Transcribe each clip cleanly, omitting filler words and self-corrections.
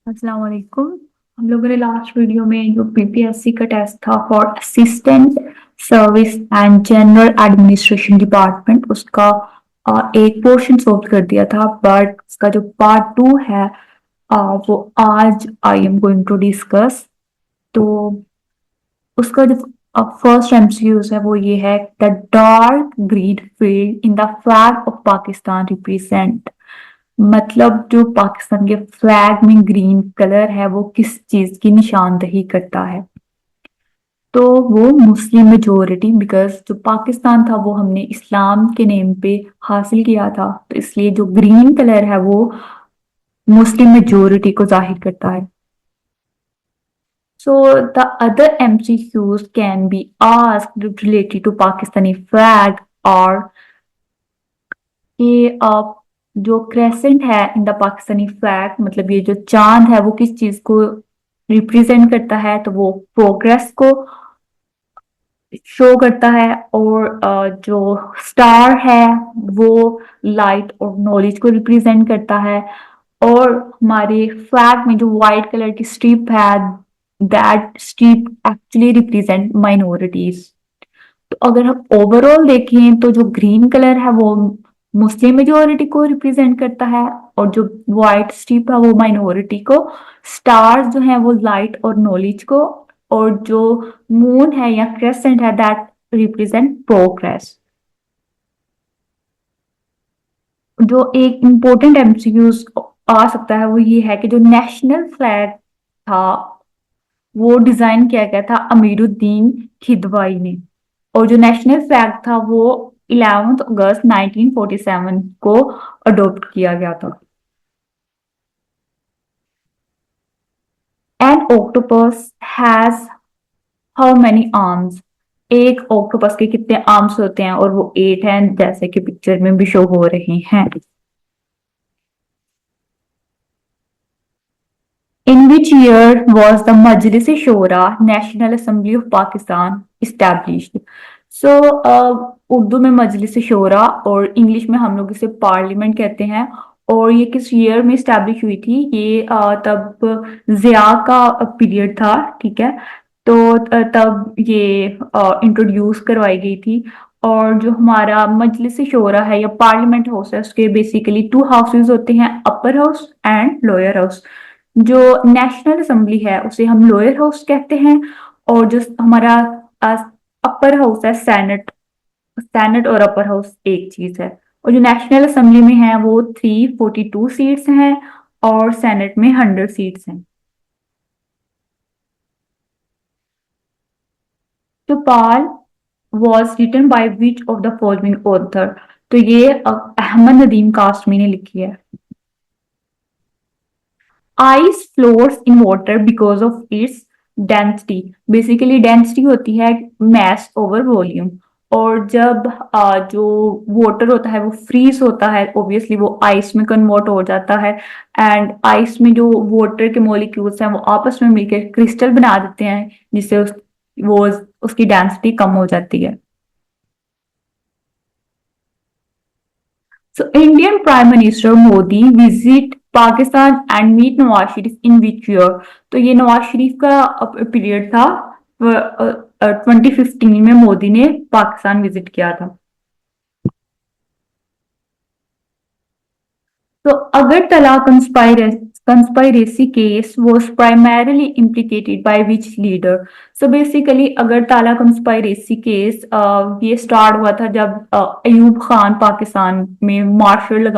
अस्सलाम वालेकुम। हम लोगों ने लास्ट वीडियो में जो पीपीएससी का टेस्ट था for assistant service and general administration department उसका एक पोर्शन सॉल्व कर दिया था, बट उसका जो पार्ट टू है वो आज I am going to discuss. तो उसका जो फर्स्ट एमसीक्यूज है वो ये है, the dark green field in the flag of Pakistan represent. मतलब जो पाकिस्तान के फ्लैग में ग्रीन कलर है वो किस चीज की निशानदही करता है। तो वो मुस्लिम मेजोरिटी, बिकॉज जो पाकिस्तान था वो हमने इस्लाम के नेम पे हासिल किया था, तो इसलिए जो ग्रीन कलर है वो मुस्लिम मेजोरिटी को जाहिर करता है। So the other MCQs can be asked related to Pakistani flag or कि जो क्रेसेंट है इन द पाकिस्तानी फ्लैग, मतलब ये जो चांद है वो किस चीज को रिप्रेजेंट करता है, तो वो प्रोग्रेस को शो करता है। और जो स्टार है वो लाइट और नॉलेज को रिप्रेजेंट करता है। और हमारे फ्लैग में जो व्हाइट कलर की स्ट्रिप है, that strip actually represent minorities. तो अगर हम ओवरऑल देखें तो जो ग्रीन कलर है वो मुस्लिम मेजोरिटी को रिप्रेजेंट करता है, और जो व्हाइट स्ट्रिप है वो माइनॉरिटी को। स्टार्स जो है वो लाइट और नॉलेज को, और जो मून है या क्रेसेंट है दैट रिप्रेजेंट प्रोग्रेस। जो एक इम्पोर्टेंट एमसीक्यूज आ सकता है वो ये है कि जो नेशनल फ्लैग था वो डिजाइन किया गया था अमीरुद्दीन खिदवाई ने, और जो नेशनल फ्लैग था वो 11 अगस्त 1947 को अडॉप्ट किया गया था। An octopus has how many arms. एक ऑक्टोपस के कितने आर्म्स होते हैं, और वो 8 हैं, जैसे कि पिक्चर में भी शो हो रहे हैं। In which year was the Majlis e Shura National Assembly of Pakistan established? So Urdu में मजलिस शोरा और इंग्लिश में हम लोग इसे पार्लियामेंट कहते हैं। और ये किस ईयर में स्टैब्लिश हुई थी, ये तब जिया का पीरियड था, ठीक है। तो तब ये इंट्रोड्यूस करवाई गई थी। और जो हमारा मजलिस शोरा है या पार्लियामेंट हाउस है उसके बेसिकली टू हाउसेज होते हैं, upper house and lower house. जो नेशनल असेंबली है उसे हम लोअर हाउस कहते हैं, और जो हमारा अपर हाउस है सेनेट, सेनेट और अपर हाउस एक चीज है। और जो नेशनल असेंबली में है वो 342 सीट्स हैं, और सेनेट में 100 सीट्स हैं। तो Pal was written by which of the following author. तो ये अहमद नदीम कासमी ने लिखी है। Ice floats in water because of its density. Basically density होती है मैस ओवर वॉल्यूम। और जब जो वाटर होता है वो फ्रीज होता है, ऑब्वियसली वो आइस में कन्वर्ट हो जाता है। एंड आइस में जो वाटर के मॉलिक्यूल्स हैं वो आपस में मिलकर क्रिस्टल बना देते हैं, जिससे वो उसकी डेंसिटी कम हो जाती है। So Indian Prime Minister Modi visit Pakistan and meet Nawaz Sharif in which year? तो ये नवाज शरीफ का पीरियड था, 2015 में मोदी ने पाकिस्तान विजिट किया था। तो Agartala conspiracy case was primarily implicated by which leader? So basically Agartala conspiracy case ये स्टार्ट हुआ था जब अयूब खान पाकिस्तान में मार्शल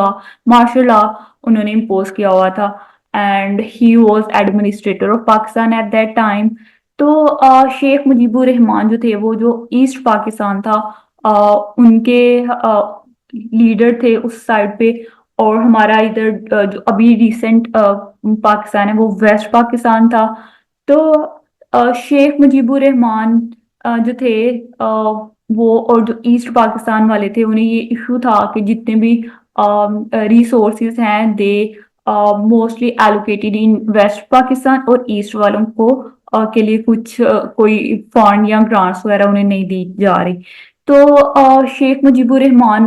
लॉ उन्होंने इम्पोज किया हुआ था, and he was administrator of Pakistan at that time. तो शेख मुजीबुर रहमान जो थे वो जो ईस्ट पाकिस्तान था उनके लीडर थे उस साइड पे। और हमारा इधर जो अभी रिसेंट पाकिस्तान है वो वेस्ट पाकिस्तान था। तो शेख मुजीबुर रहमान जो थे वो, और जो ईस्ट पाकिस्तान वाले थे उन्हें ये इशू था कि जितने भी रिसोर्सेज हैं they mostly allocated in West Pakistan, और ईस्ट वालों को के लिए कुछ कोई फंड या ग्रांट्स वगैरह उन्हें नहीं दी जा रही। तो शेख मुजीबुर रहमान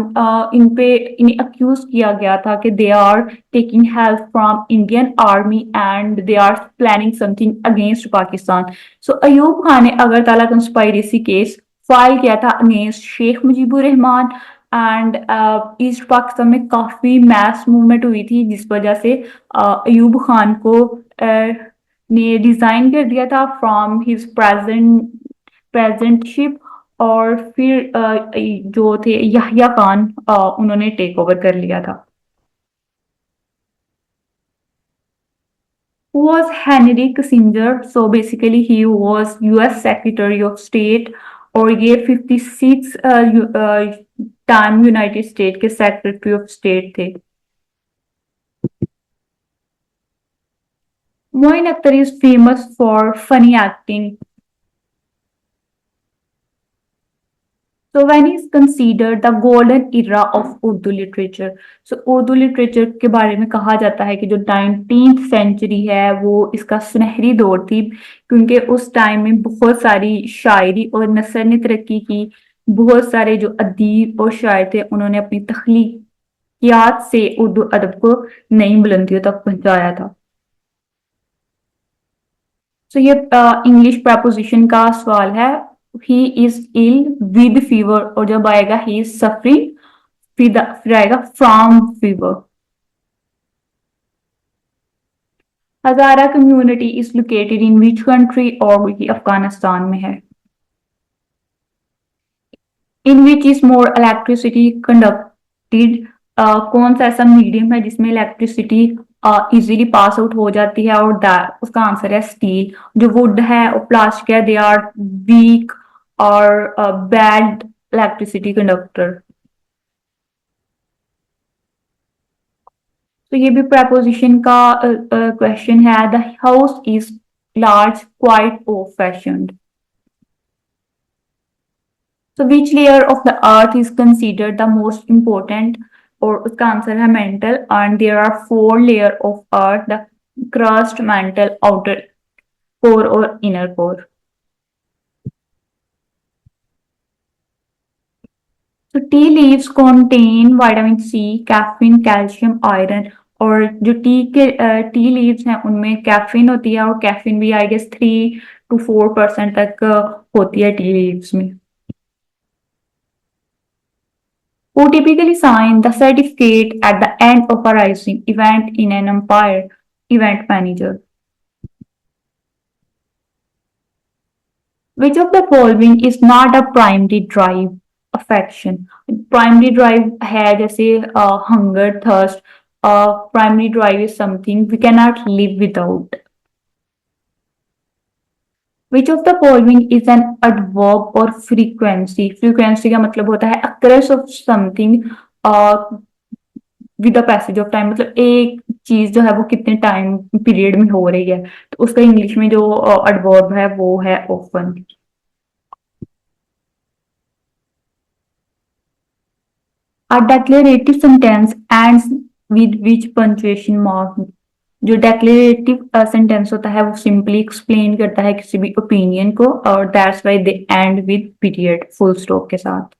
इन्हें अक्यूज किया गया था कि they are taking help from Indian army and they are planning something against Pakistan. So Ayub Khan ने अगरतला कंस्पायरेसी केस फाइल किया था against Sheikh Mujibur Rahman and east Pakistan में काफी मैस मूवमेंट हुई थी जिस वजह से अयूब खान को ने रिजाइन कर दिया था फ्रॉम हिज प्रेजेंटशिप। और फिर जो थे याह्या खान उन्होंने टेक ओवर कर लिया था। Who was Henry Kissinger? So basically he was US Secretary of State और ये 56 टाइम यूनाइटेड स्टेट के सेक्रेटरी ऑफ स्टेट थे। Moin Akhtar is famous for funny acting. So when is considered the golden era of Urdu literature? So Urdu literature के बारे में कहा जाता है कि जो 19th सेंचुरी है वो इसका सुनहरी दौर थी क्योंकि उस टाइम में बहुत सारी शायरी और नसर ने तरक्की की। बहुत सारे जो अदीब और शायर थे उन्होंने अपनी तख्लीकियात से उर्दू अदब को नई बुलंदियों तक पहुंचाया था। तो ये इंग्लिश प्रपोजिशन का सवाल है। He is ill with fever और जब आएगा ही इज सफरिंग फिर आएगा from fever. Hazara community is located in which country और ये अफगानिस्तान में है। In which is more electricity conducted. कौन सा ऐसा मीडियम है जिसमें इलेक्ट्रिसिटी इजीली पास आउट हो जाती है और उसका आंसर है स्टील। जो वुड है और प्लास्टिक है दे आर वीक और बैड इलेक्ट्रिसिटी कंडक्टर। तो ये भी प्रपोजिशन का क्वेश्चन है। The house is large quite old fashioned. So which layer of the earth is considered the most important? और उसका आंसर है mantle and there are 4 layer of earth the crust mantle outer core और inner core. तो tea leaves contain vitamin C caffeine calcium iron. और जो tea leaves हैं उनमें caffeine होती है और कैफीन भी आई गेस 3 to 4% तक होती है टी लीव्स में। Who typically sign the certificate at the end of a racing event in an umpire event manager? Which of the following is not a primary drive affection? Primary drive है जैसे hunger, thirst. Primary drive is something we cannot live without. Which of the following is an adverb or frequency? Frequency का मतलब होता है occurrence of something with the passage of time. मतलब एक चीज जो है वो कितने टाइम पीरियड में हो रही है तो उसका इंग्लिश में जो एडवर्ब है वो है often. A declarative sentence ends with which punctuation mark. जो डेक्लेरेटिव सेंटेंस होता है वो सिंपली एक्सप्लेन करता है किसी भी ओपिनियन को और that's why they and with period full stop के साथ।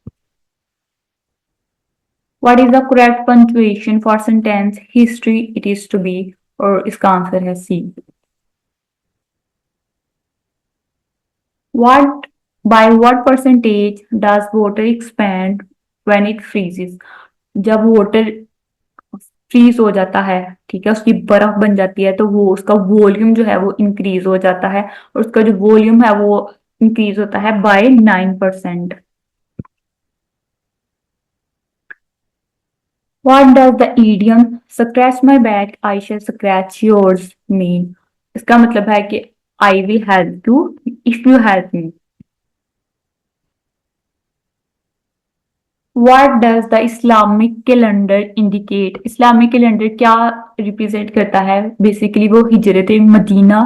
What is the correct punctuation for sentence history it is to be? और इसका आंसर है C. What by what percentage does water expand when it freezes? जब water freeze हो जाता है ठीक है उसकी बर्फ बन जाती है तो वो उसका वॉल्यूम जो है वो इंक्रीज हो जाता है और उसका जो वॉल्यूम है वो इंक्रीज होता है bye 9%। What does the idiom scratch my back, I shall scratch yours mean? इसका मतलब है कि I will help you if you help me. What does the Islamic calendar indicate? Islamic calendar क्या represent करता है? Basically वो हिजरत Medina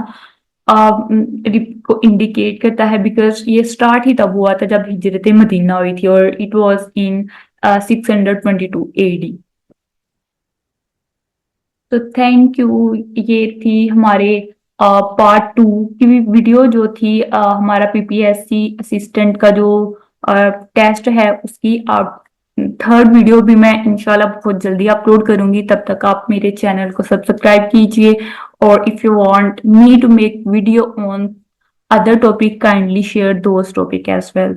को इंडिकेट करता है बिकॉज ये स्टार्ट ही तब हुआ था जब हिजरत मदीना हुई थी और इट वाज इन 622 AD। तो थैंक यू। ये थी हमारे पार्ट 2 की वीडियो जो थी हमारा PPSC असिस्टेंट का जो टेस्ट है उसकी थर्ड वीडियो भी मैं इंशाल्लाह बहुत जल्दी अपलोड करूंगी। तब तक आप मेरे चैनल को सब्सक्राइब कीजिए, और if you want me to make video on other topic, kindly share those topic as well.